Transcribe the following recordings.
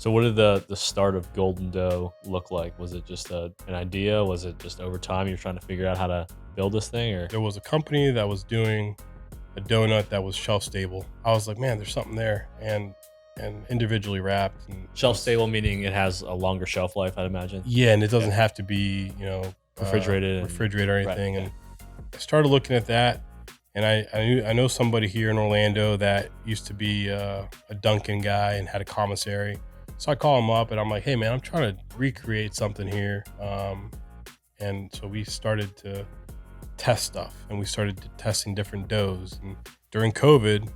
So what did the start of Golden Dough look like? Was it just an idea? Was it just over time you're trying to figure out how to build this thing? Or There was a company that was doing a donut that was shelf stable. I was like, man, there's something there, and individually wrapped and shelf stable, meaning it has a longer shelf life, I'd imagine. Yeah, and it doesn't have to be Refrigerated or anything. Right, And I started looking at that, and I know somebody here in Orlando that used to be a Dunkin' guy and had a commissary. So I call him up and I'm like, hey man, I'm trying to recreate something here. And so we started to test stuff, and we started testing different doughs. And during COVID,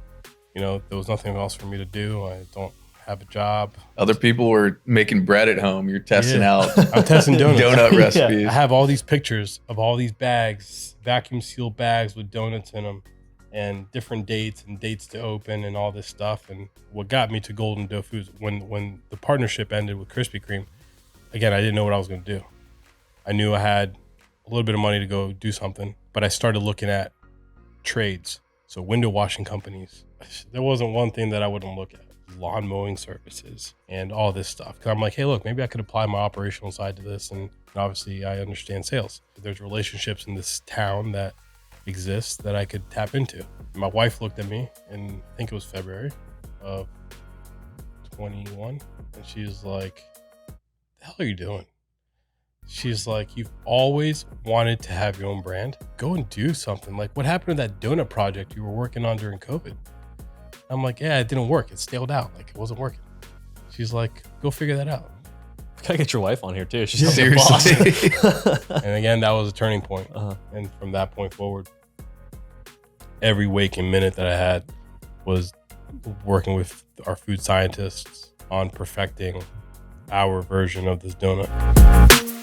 there was nothing else for me to do. I don't have a job. Other people were making bread at home. You're testing out. I'm testing donuts. Donut recipes. I have all these pictures of all these bags, vacuum sealed bags with donuts in them, and different dates and dates to open and all this stuff. And what got me to Golden Dough Foods, when the partnership ended with Krispy Kreme, again, I didn't know what I was going to do. I knew I had a little bit of money to go do something, but I started looking at trades. So window washing companies. There wasn't one thing that I wouldn't look at. Lawn mowing services and all this stuff. Because I'm like, hey, look, maybe I could apply my operational side to this. And obviously I understand sales. There's relationships in this town that exist that I could tap into. My wife looked at me, and I think it was February of 21. And she was like, the hell are you doing? She's like, you've always wanted to have your own brand. Go and do something. Like, what happened to that donut project you were working on during COVID? I'm like, yeah, it didn't work. It staled out. Like, it wasn't working. She's like, go figure that out. Gotta get your wife on here too. She's Seriously. the boss. And again, that was a turning point. And from that point forward, every waking minute that I had was working with our food scientists on perfecting our version of this donut.